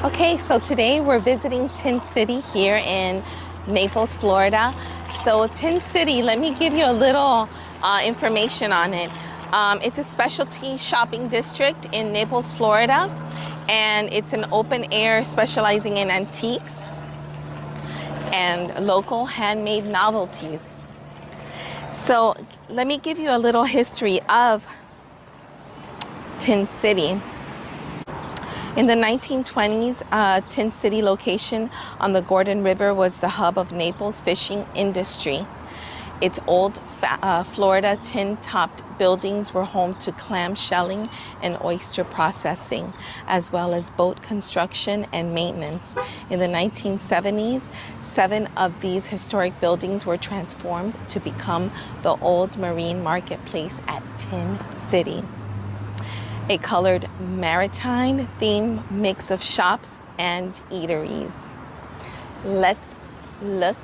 Okay, so today we're visiting Tin City here in Naples, Florida. So Tin City, let me give you a little information on it. It's a specialty shopping district in Naples, Florida, and it's an open air specializing in antiques and local handmade novelties. So let me give you a little history of Tin City. In the 1920s, Tin City location on the Gordon River was the hub of Naples' fishing industry. Its old Florida tin-topped buildings were home to clam shelling and oyster processing, as well as boat construction and maintenance. In the 1970s, 7 of these historic buildings were transformed to become the old marine marketplace at Tin City, a colored maritime theme mix of shops and eateries. Let's look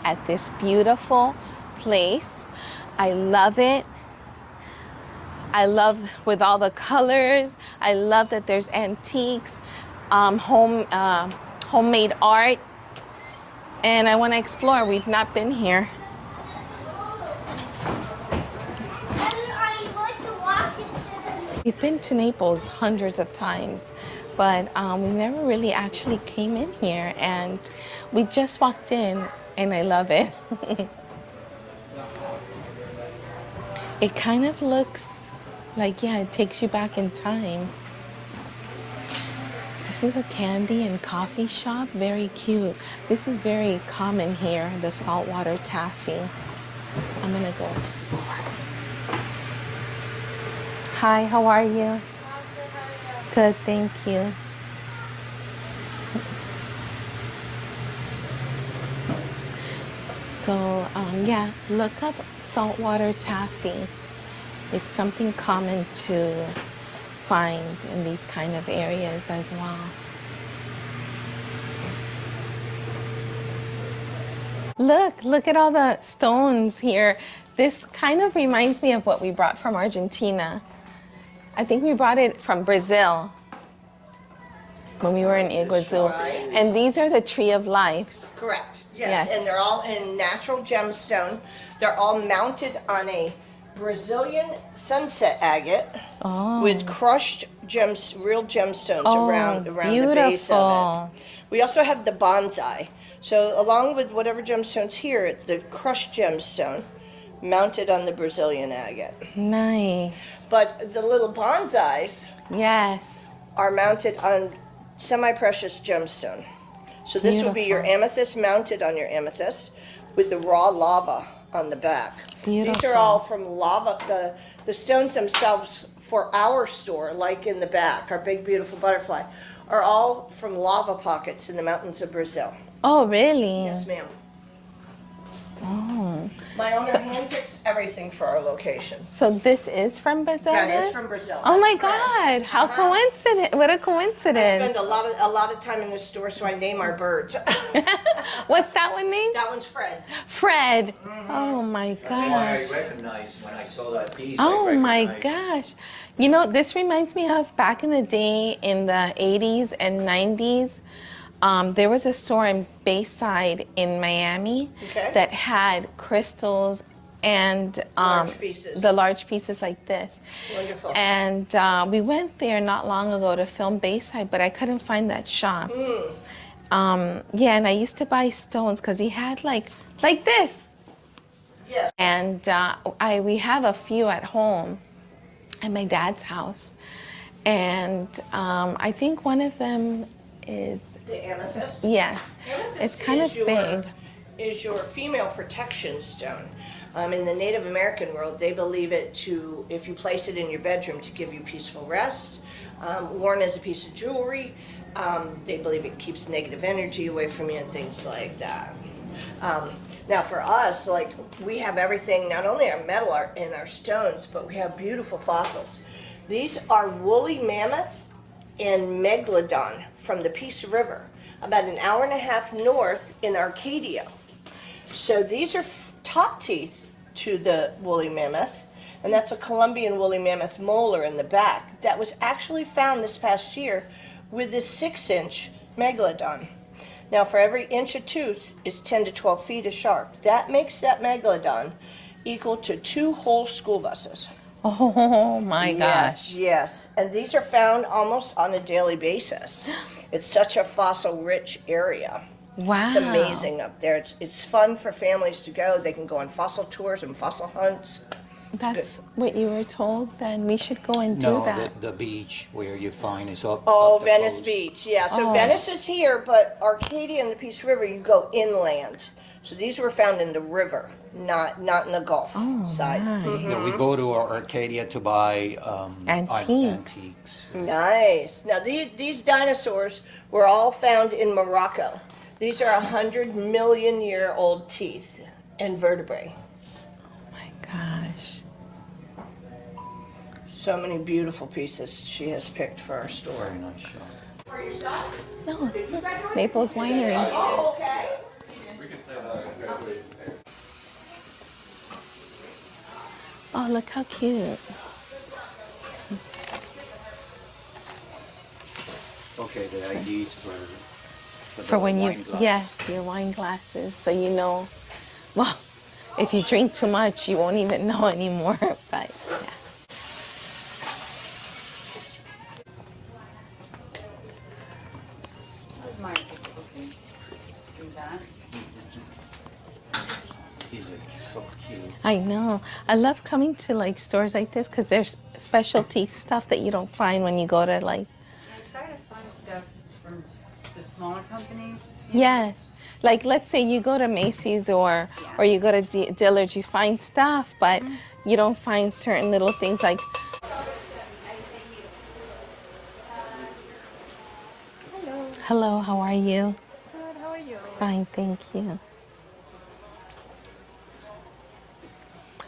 at this beautiful place. I love it. I love with all the colors. I love that there's antiques, homemade art, and I want to explore. We've not been here. We've been to Naples hundreds of times, but we never really actually came in here, and we just walked in, and I love it. It kind of looks like, yeah, it takes you back in time. This is a candy and coffee shop, very cute. This is very common here, the saltwater taffy. I'm gonna go explore. Hi, how are you? Good, thank you. So, yeah, look up saltwater taffy. It's something common to find in these kind of areas as well. Look at all the stones here. This kind of reminds me of what we brought from Argentina. I think we brought it from Brazil when we were in Iguazu. And these are the Tree of Lives. Correct, yes. And they're all in natural gemstone. They're all mounted on a Brazilian sunset agate with crushed real gemstones around the base of it. We also have the bonsai. So along with whatever gemstones here, it's the crushed gemstone mounted on the Brazilian agate. Nice. But the little bonsais are mounted on semi-precious gemstone. So this would be your amethyst mounted on your amethyst with the raw lava on the back. These are all from lava. The stones themselves for our store, like in the back, our big beautiful butterfly, are all from lava pockets in the mountains of Brazil. Oh, really? Yes, ma'am. Oh. My owner handpicks everything for our location. So this is from Brazil? That is from Brazil. Oh my God! How coincident! What a coincidence! I spend a lot of time in the store, so I name our birds. What's that one named? That one's Fred. Fred. Oh my gosh! That's why I recognized when I saw that piece. Oh my gosh! You know, this reminds me of back in the day in the 80s and 90s. There was a store in Bayside in Miami that had crystals and the large pieces like this. Wonderful. And we went there not long ago to film Bayside, but I couldn't find that shop. Yeah, and I used to buy stones because he had like this. Yes. And we have a few at home at my dad's house. And I think one of them is the amethyst? Yes. Amethyst it's kind of big. Is your female protection stone. In the Native American world, they believe it to, if you place it in your bedroom, to give you peaceful rest. Worn as a piece of jewelry. They believe it keeps negative energy away from you and things like that. Now for us, like, we have everything, not only our metal art and our stones, but we have beautiful fossils. These are woolly mammoths and megalodon from the Peace River, about an hour and a half north in Arcadia. So these are top teeth to the woolly mammoth, and that's a Colombian woolly mammoth molar in the back that was actually found this past year with this 6-inch megalodon. Now, for every inch of tooth is 10 to 12 feet of sharp. That makes that megalodon equal to 2 whole school buses. Oh my gosh. Yes. And these are found almost on a daily basis. It's such a fossil-rich area. Wow. It's amazing up there. It's fun for families to go. They can go on fossil tours and fossil hunts. That's what you were told? Then we should go and do No, that. the beach where you find is up. Oh, up the Venice coast. Beach. Yeah, so Oh. Venice is here, but Arcadia and the Peace River, you go inland. So these were found in the river, not in the Gulf side. right. Yeah, we go to Arcadia to buy Antiques. antiques. Nice. Now these dinosaurs were all found in Morocco. These are 100-million-year-old teeth and vertebrae. Oh my gosh. So many beautiful pieces she has picked for our store. Very nice shop. For yourself? No, Naples Winery. Oh, okay. Oh, look how cute. Okay, the IDs For when you, wine glass. yes, your wine glasses, so you know. Well, if you drink too much, you won't even know anymore. But yeah. These are so cute. I know. I love coming to like stores like this because there's specialty stuff that you don't find when you go to like. I try to find stuff from the smaller companies. Yes. Like let's say you go to Macy's or you go to Dillard's, you find stuff, but you don't find certain little things like. Hello, how are you? Good, how are you? Fine, thank you.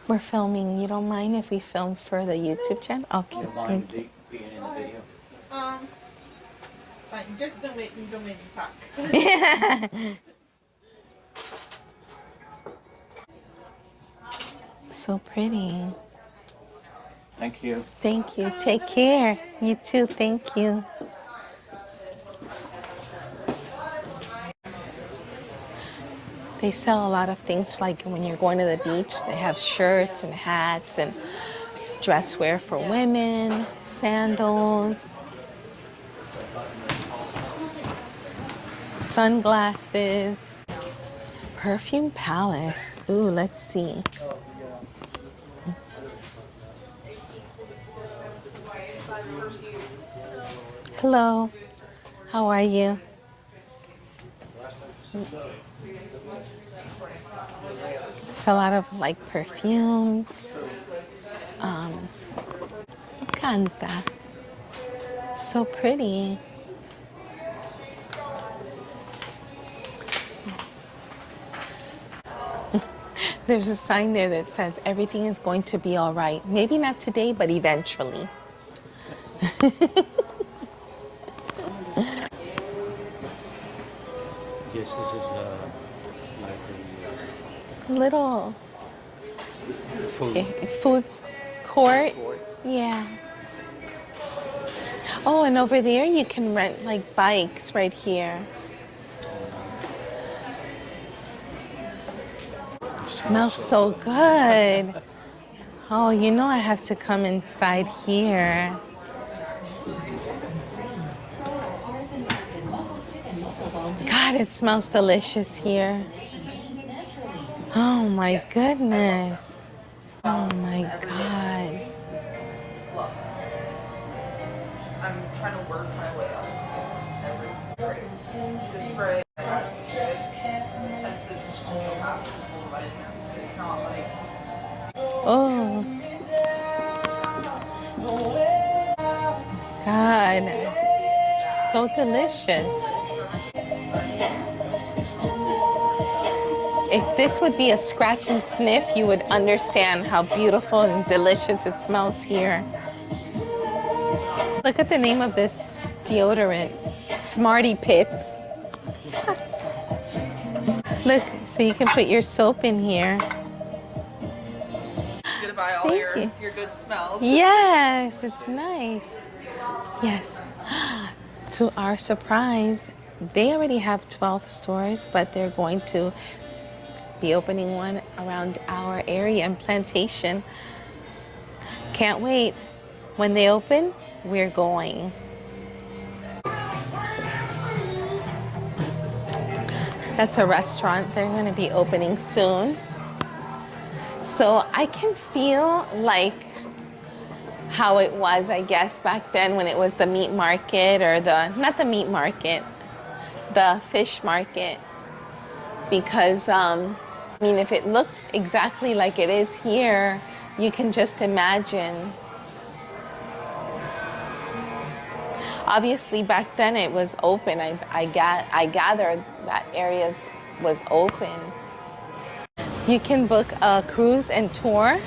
We're filming. You don't mind if we film for the YouTube channel? Okay. You mind being in the video? Fine, just don't make me talk. So pretty. Thank you. Thank you. Take care. You too. Thank you. They sell a lot of things like when you're going to the beach. They have shirts and hats and dress wear for women, sandals, sunglasses, perfume palace. Ooh, let's see. Hello, how are you? It's a lot of like perfumes. Canta. So pretty. There's a sign there that says everything is going to be all right. Maybe not today, but eventually. Yes, this is like Little a food food court. court. Yeah. Oh, and over there you can rent like bikes right here. Smells so good. Oh, you know I have to come inside here. God, it smells delicious here. Oh my goodness. Oh my God. I'm trying to work my way up. Just spray. It's not like. Oh. God. So delicious. If this would be a scratch and sniff, you would understand how beautiful and delicious it smells here. Look at the name of this deodorant, Smarty Pits. Look, so you can put your soap in here. You're gonna buy all Thank you. your good smells. Yes, it's nice. Yes. To our surprise, they already have 12 stores, but they're going to be opening one around our area in Plantation. Can't wait. When they open, we're going. That's a restaurant. They're going to be opening soon. So I can feel like how it was, I guess, back then when it was the meat market, or not the meat market, the fish market. Because, I mean, if it looked exactly like it is here, you can just imagine. Obviously, back then it was open. I gathered that area was open. You can book a cruise and tour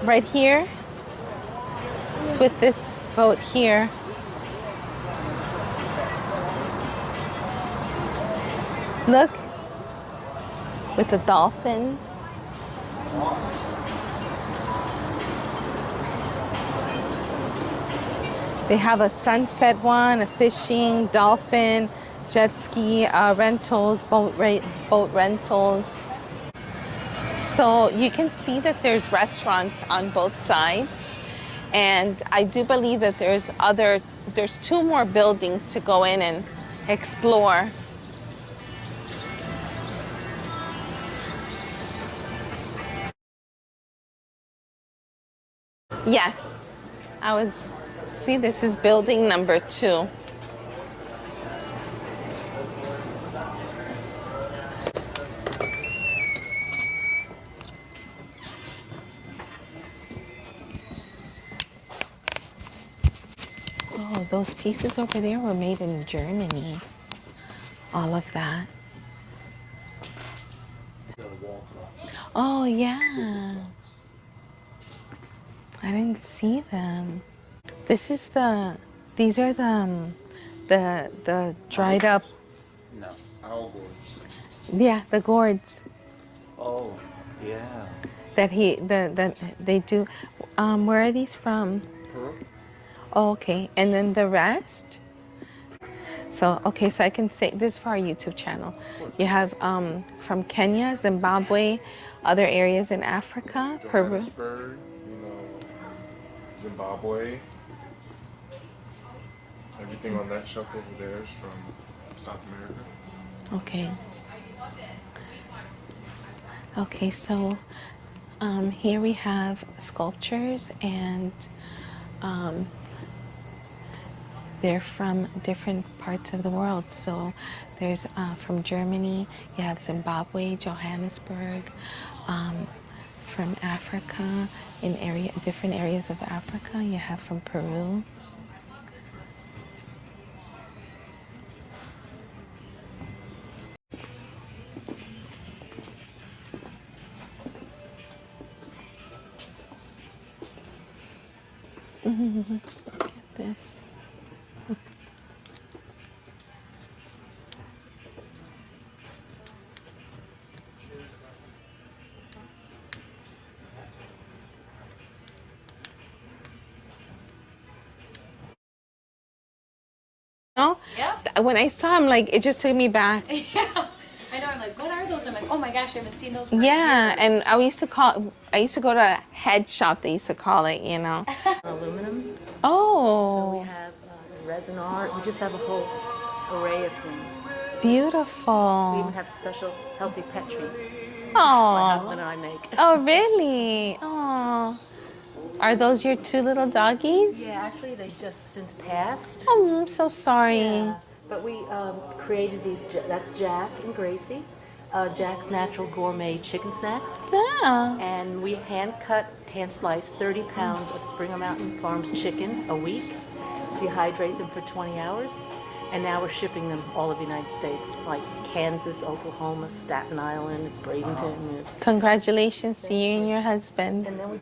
right here. It's with this boat here. Look, with the dolphins. They have a sunset one, a fishing, dolphin, jet ski rentals, boat rentals. So you can see that there's restaurants on both sides. And I do believe that there's 2 more buildings to go in and explore. Yes, see, this is building number 2. Oh, those pieces over there were made in Germany. All of that. Oh, yeah. I didn't see them. These are the dried up. No. Owl boards. Yeah, the gourds Oh, yeah. that they do. Where are these from? Pearl? Oh, okay, and then the rest. So okay, so I can say this is for our YouTube channel. You have from Kenya, Zimbabwe, other areas in Africa, Peru. Johannesburg, Zimbabwe. Everything on that shelf over there is from South America. Okay. Okay, so here we have sculptures, and they're from different parts of the world. So there's from Germany, you have Zimbabwe, Johannesburg, from Africa, in different areas of Africa, you have from Peru. Look at this. No? Yeah. When I saw him, like, it just took me back. Yeah. I know. I'm like, what are those? I'm like, oh my gosh, I haven't seen those for Yeah, years. and I used to go to a head shop, they used to call it, you know. Aluminum. So Oh, we have resin art. We just have a whole array of things. We even beautiful. have special healthy pet treats my husband Oh, and I make. oh, really? Oh, are those your 2 little doggies? Yeah, actually they just since passed. Oh, I'm so sorry. Yeah, but we created these. That's Jack and Gracie. Jack's Natural Gourmet Chicken Snacks. Yeah. And we hand slice 30 pounds of Springer Mountain Farms chicken a week, dehydrate them for 20 hours, and now we're shipping them all over the United States, like Kansas, Oklahoma, Staten Island, Bradenton. Congratulations to you and your husband. And then we